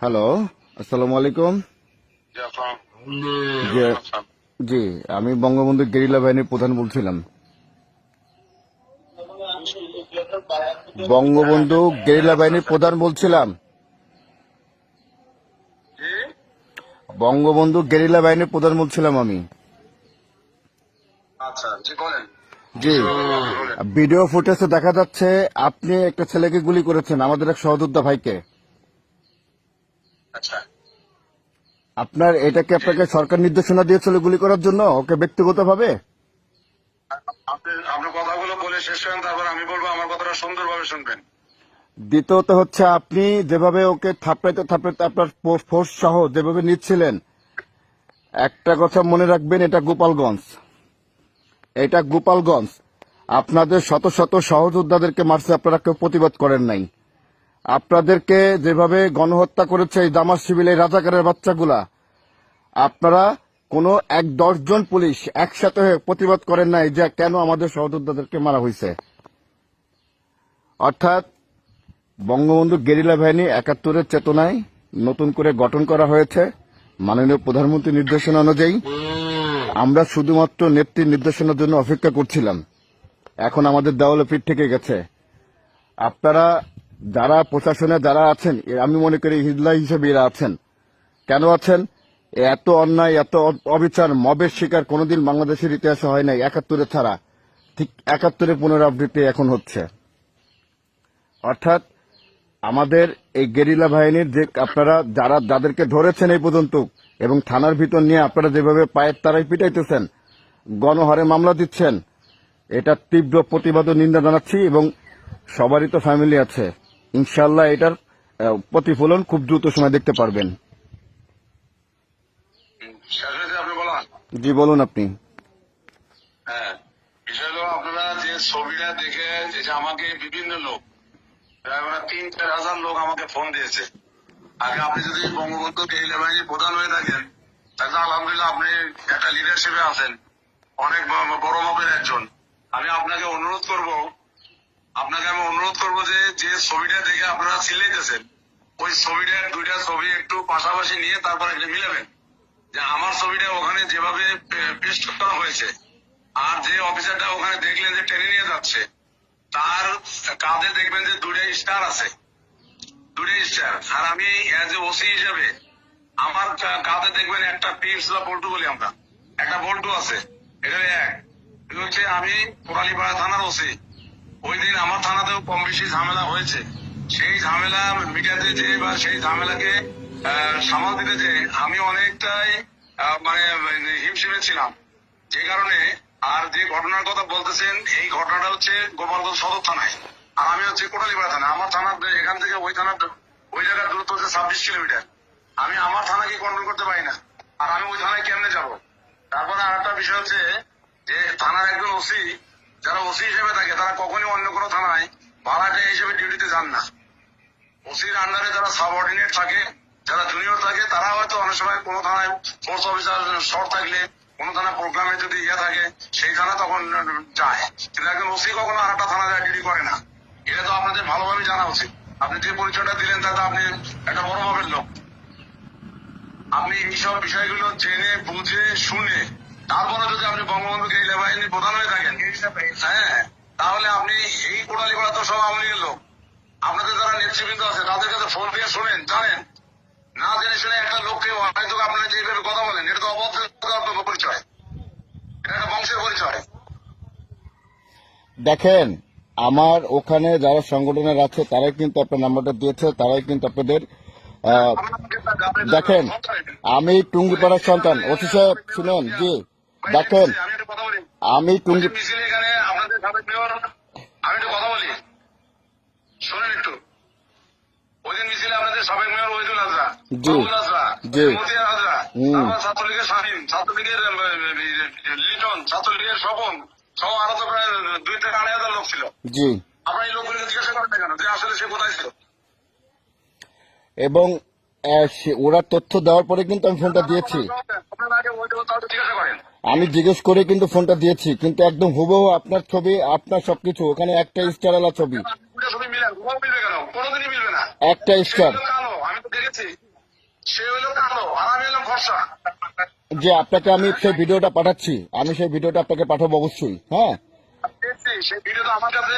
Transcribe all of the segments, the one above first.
Hello, আসসালামু আলাইকুম। জি, জি, আমি বঙ্গবন্ধু গেরিলা বাহিনীর প্রধান বলছিলাম। বঙ্গবন্ধু গেরিলা বাহিনীর প্রধান বলছিলাম। বঙ্গবন্ধু গেরিলা বাহিনীর প্রধান বলছিলাম আমি। আচ্ছা, জি বলেন। জি, ভিডিও ফুটেজে দেখা যাচ্ছে আপনি একটা ছেলেকে গুলি করেছেন, আমাদের এক সহযোদ্ধা ভাইকে। আচ্ছা, আপনাকে সরকার নির্দেশনা দিয়েছিল গুলি করার জন্য ওকে ব্যক্তিগতভাবে? আপনি কথাগুলো বলে শেষ করেন, তারপর আমি বলবো। আমার কথাটা সুন্দরভাবে শুনবেন। দ্বিতীয়ত হচ্ছে আপনি যেভাবে ওকে থাপড়াইতে থাপড়াইতে আপনার ফোর্স সহ যেভাবে নিচ্ছিলেন, একটা কথা মনে রাখবেন, এটা গোপালগঞ্জ। আপনাদের শত শত সহযোদ্ধাদেরকে মারছে, আপনারা কেউ প্রতিবাদ করেন নাই। আপনাদেরকে যেভাবে গণহত্যা করেছে এই জামাত শিবির, এই রাজাকারের বাচ্চাগুলা, আপনারা কোনো 10 জন পুলিশ একসাথে হয়ে প্রতিবাদ করেন নাই যে কেন আমাদের সহযোদ্ধাদেরকে মারা হয়েছে। অর্থাৎ বঙ্গবন্ধু গেরিলা বাহিনী 71-এর চেতনায় নতুন করে গঠন করা হয়েছে মাননীয় প্রধানমন্ত্রীর নির্দেশনা অনুযায়ী। আমরা শুধুমাত্র নেত্রীর নির্দেশনার জন্য অপেক্ষা করছিলাম। এখন আমাদের দেওয়ালে পিঠ থেকে গেছে। আপনারা যারা প্রশাসনে যারা আছেন, আমি মনে করি হিজলা হিসেবে এরা আছেন। কেন আছেন? এত অন্যায়, এত অবিচার, মবের শিকার কোনোদিন বাংলাদেশের ইতিহাসে হয় নাই 71-এ ছাড়া। ঠিক 71-এর পুনরাবৃত্তি এখন হচ্ছে। অর্থাৎ আমাদের এই গেরিলা বাহিনীর যে আপনারা যাদেরকে ধরেছেন এই পর্যন্ত, এবং থানার ভিতর নিয়ে আপনারা যেভাবে পায়ের তারাই পিটাইতেছেন, গণহারে মামলা দিচ্ছেন, এটা তীব্র প্রতিবাদ ও নিন্দা জানাচ্ছি। এবং সবারই তো ফ্যামিলি আছে, ইনশাল্লাহ এটার প্রতিফলন খুব দ্রুত সময় দেখতে পারবেন। শেষ হয়েছে আপনি বলান? জি, বলুন আপনি। হ্যাঁ, বিষয় হলো আপনারা যে ছবিটা দেখে যে আমাকে বিভিন্ন লোক, প্রায় 3-4 হাজার লোক আমাকে ফোন দিয়েছে। আগে আপনি যদি বঙ্গবন্ধু গেরিলা বাহিনীর প্রধান হয়ে থাকেন, তাহলে আলহামদুলিল্লাহ আপনি একটা লিডারশিপে আছেন, অনেক বড় মাপের একজন। আমি আপনাকে অনুরোধ করব যে ছবিটা দেখে আপনারা সিলেটেছেন, ওই ছবিটার 2টা ছবি একটু পাশাপাশি নিয়ে তারপর একটা মিলাবেন। যে আমার ছবিটা ওখানে যেভাবে পেস্ট করা হয়েছে, আর যে অফিসারটা ওখানে দেখলেন যে টেনে নিয়ে যাচ্ছে, তার কাঁধে দেখবেন যে 2টা স্টার আছে, 2টা স্টার। আর আমি এজ এ ওসি হিসেবে আমার কাঁধে দেখবেন একটা পিপস বা বল্টু বলি আমরা, একটা বল্টু আছে। এটা হচ্ছে আমি কোরালীপাড়া থানার ওসি। ওই দিন আমার থানাতেও কম বেশি ঝামেলা হয়েছে। সেই ঝামেলা মিটাতে যে বা সেই ঝামেলাকে সামাল দিতে যে আমি অনেকটাই হিমশিমে ছিলাম। যে কারণে, আর যে ঘটনার কথা বলতেছেন, এই ঘটনাটা হচ্ছে গোপালগঞ্জ সদর থানায়, আর আমি হচ্ছে কোটালীপাড়া থানায়। আমার থানার এখান থেকে ওই জায়গার দূরত্ব হচ্ছে 26 কিলোমিটার। আমি আমার থানাকে কন্ট্রোল করতে পারি না, আর আমি ওই থানায় কেমনে যাব? তারপরে আর একটা বিষয় হচ্ছে যে থানার একজন ওসি, যারা ওসি হিসেবে থাকে, তারা কখনই অন্য কোনো থানায় ভাড়াটিয়া হিসেবে ডিউটিতে যান না। ওসির আন্ডারে যারা সাবঅর্ডিনেট থাকে, যারা জুনিয়র থাকে, তারা হয়তো অনেক সময় কোনো থানায় ফোর্স অফিসার শর্ট থাকলে, কোনো থানা প্রোগ্রামে যদি থাকে, সেই থানা তখন যায়। কিন্তু একজন ওসি কখনো আর একটা থানায় ডিউটি করে না। এটা তো আপনাদের ভালোভাবে জানা উচিত। আপনি যে পরিচয়টা দিলেন, তাতে আপনি একটা বড় মাপের লোক। আপনি এইসব বিষয়গুলো জেনে বুঝে শুনে তারপরে যদি আপনি বঙ্গবন্ধু গেরিলা বাহিনীর প্রধান হয়ে থাকেন, হ্যাঁ, তাহলে আপনি এই কোটালীপাড়া তো সব আওয়ামী লীগের লোক। আপনাদের যারা নেতৃবৃন্দ আছে, তাদের কাছে ফোন দিয়ে শোনেন, জানেন না জেনে শুনে একটা লোককে হয়তো আপনারা যেভাবে কথা বলেন, এটা তো অবদ্ধ পরিচয়, এটা একটা বংশের পরিচয়। দেখেন, আমার ওখানে যারা সংগঠনের আছে তারাই কিন্তু আপনার নাম্বারটা দিয়েছে, তারাই কিন্তু আপনাদের দেখেন, আমি টুঙ্গিপাড়ার সন্তান। ওসি সাহেব শুনেন, জি দেখেন, আমি টুঙ্গি এখানে আপনাদের সাবেক মেয়র, আমি একটু কথা বলি, শোনেন একটু। ওই দিন মিছিলে আপনাদের সাবেক মেয়র ওহিদুল হাজরা, মতিয়া হাজরা, ছাত্রলীগের শামীম, ছাত্রলীগের লিটন, ছাত্রলীগের স্বপন সহ আরো তো প্রায় 2 থেকে 2.5 হাজার লোক ছিল। জি, আপনারা এই লোকগুলোকে জিজ্ঞাসা করেন না কেন যে আসলে সে কোথায় ছিল? এবং ওরা তথ্য দেওয়ার পরে কিন্তু আমি ফোনটা দিয়েছি। আমি জিজ্ঞেস করে কিন্তু ফোনটা দিয়েছি, কিন্তু একদম হুবহু আপনার ছবি, আপনার সবকিছু, ওখানে একটা স্টারওয়ালা ছবি। ছবি মিলবে কেন? কোনোদিনই মিলবে না। একটা সে স্টার। হলো কালো, আমি তো দেখেছি। সে হলো কালো আর আমি হলাম ফর্সা। যে আপনাকে আমি সেই ভিডিওটা পাঠাচ্ছি, আমি সেই ভিডিওটা আপনাকে পাঠাবো অবশ্যই। হ্যাঁ, দেখছি সেই ভিডিও তো আমার কাছে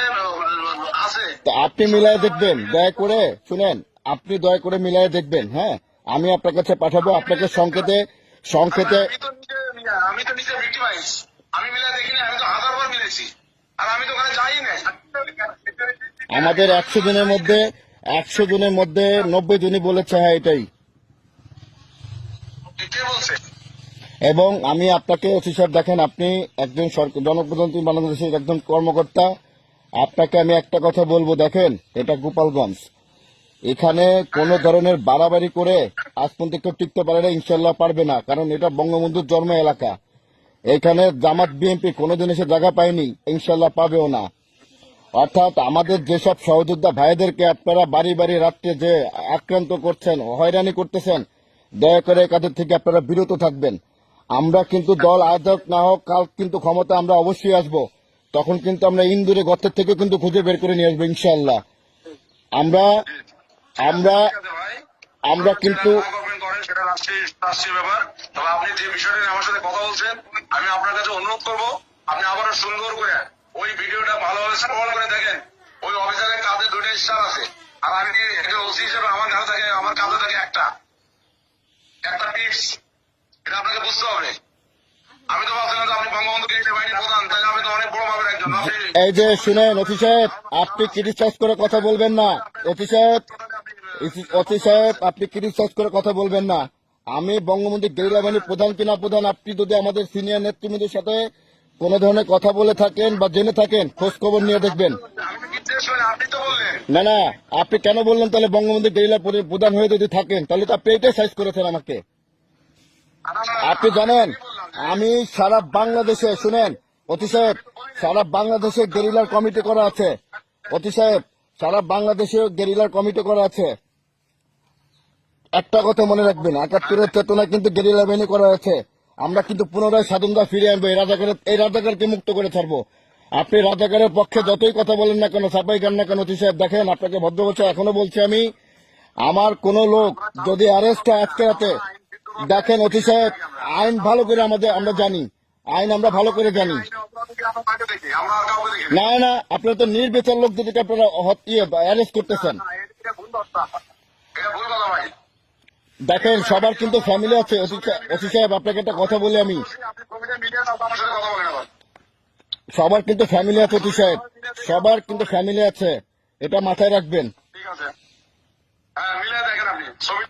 আছে। তো আপনি মিলায় দেখবেন, দয়া করে শুনেন, আপনি দয়া করে মিলায় দেখবেন। হ্যাঁ, আমি আপনার কাছে পাঠাবো, আপনাকে সংকেতে সংকেতে। আমি তো নিজে ভিক্টিমাইজ। আমি মিলে দেখিনি, আমি তো 1000 বার মিলেছি। আর আমি তো ওখানে যাই নাই। আমাদের 100 জনের মধ্যে 90 জনই বলেছে হ্যাঁ এটাই। কে বলছে? এবং আমি আপনাকে ওসি সাহেব দেখেন, আপনি একজন সরকার জনপ্রতিনিধি বাংলাদেশের একজন কর্মকর্তা। আপনাকে আমি একটা কথা বলবো, দেখেন এটা গোপালগঞ্জ, এখানে কোনো ধরনের বাড়াবাড়ি করে আজ পর্যন্ত কেউ টিকতে পারে না, ইনশাল্লাহ পারবে না, কারণ এটা বঙ্গবন্ধুর জন্ম এলাকা। এখানে জামাত বিএনপি কোনোদিন এসে জায়গা পায়নি, ইনশাল্লাহ পাবেও না। অর্থাৎ আমাদের যেসব সহযোদ্ধা ভাইদেরকে আপনারা বাড়ি বাড়ি রাত্রে যে আক্রান্ত করছেন, হয়রানি করতেছেন, দয়া করে এই কাজের থেকে আপনারা বিরত থাকবেন। আমরা কিন্তু দল আজ হোক না হোক, কাল কিন্তু ক্ষমতা আমরা অবশ্যই আসব, তখন কিন্তু আমরা ইন্দুরে গর্তের থেকে কিন্তু খুঁজে বের করে নিয়ে আসবো ইনশাল্লাহ। আমরা আমরা ঠিক আছে ভাই। আমরা কিন্তু যেটা না করবেন করেন, সেটা রাষ্ট্রীয় ব্যাপার। তবে আপনি যে বিষয়টা নিয়ে আমার সাথে কথা বলছেন, আমি আপনার কাছে অনুরোধ করব, আপনি আবারও সুন্দর করে ওই ভিডিওটা ভালোভাবে স্ক্রল করে দেখেন। ওই অফিসারের কাঁধে 2টা স্টার আছে। আর আমি একটা ওসি হিসেবে আমার কাছে থাকে, আমার কাঁধে থাকে একটা টিপস। এটা আপনাকে বুঝতে হবে। আমি তো ভাবছিলাম যে আপনি বঙ্গবন্ধু কেন্দ্রীয় বাহিনীর প্রধান, তাহলে আমি তো অনেক বড় মাপের একজন। আপনি এই যে শুনেন ওসি সাহেব, আপনি ক্রিটিসাইজ করে কথা বলবেন না। ওসি সাহেব, ওসি সাহেব, আপনি ক্রিটিসাইজ করে কথা বলবেন না। আমি বঙ্গবন্ধু গেরিলা বাহিনীর প্রধান কিনা প্রধান, আপনি যদি আমাদের সিনিয়র নেতৃবৃন্দের সাথে কোন ধরনের কথা বলে থাকেন বা জেনে থাকেন, খোঁজ খবর নিয়ে দেখবেন। আমি তো জিজ্ঞেস করি, আপনি তো বললেন। না না, আপনি কেন বললেন তাহলে? বঙ্গবন্ধু গেরিলা প্রধান হয়ে যদি থাকেন তাহলে তো আপনি এটাই সাইজ করেছেন আমাকে। আপনি জানেন আমি সারা বাংলাদেশে, শুনেন অতি সাহেব, সারা বাংলাদেশে গেরিলার কমিটি করা আছে। অতি সাহেব, সারা বাংলাদেশে গেরিলার কমিটি করা আছে। একটা কথা মনে রাখবেন, 71-এর চেতনায় কিন্তু গেরিলা বাহিনী করা আছে। আমরা কিন্তু পুনরায় স্বাধীনতা ফিরিয়ে আনবো, এই রাজাকারকে মুক্ত করে ছাড়বো। আপনি রাজাকারের পক্ষে যতই কথা বলেন না কেন, সাপাই গান না কেন, অতি সাহেব দেখেন, আপনাকে ভদ্র বলছে, এখনো বলছি আমি, আমার কোন লোক যদি অ্যারেস্ট হয় আজকে রাতে, দেখেন অতি সাহেব, আইন ভালো করে আমরা জানি, আইন আমরা ভালো করে জানি। আমরা আর কাউকে দেখি না না, আপনারা তো নির্বিচার লোক যেদিকে আপনারা অ্যারেস্ট করতেছেন। এটা ভুল কথা ভাই। দেখেন সবার কিন্তু ফ্যামিলি আছে। ওসি সাহেব আপনাকে একটা কথা বলি আমি, আপনি কমিটি মিডিয়া আমার সাথে কথা বলেন আবার। সবার কিন্তু ফ্যামিলি আছে ওসি সাহেব, সবার কিন্তু ফ্যামিলি আছে, এটা মাথায় রাখবেন। ঠিক আছে। হ্যাঁ, মিলে দেখেন আপনি ছবি।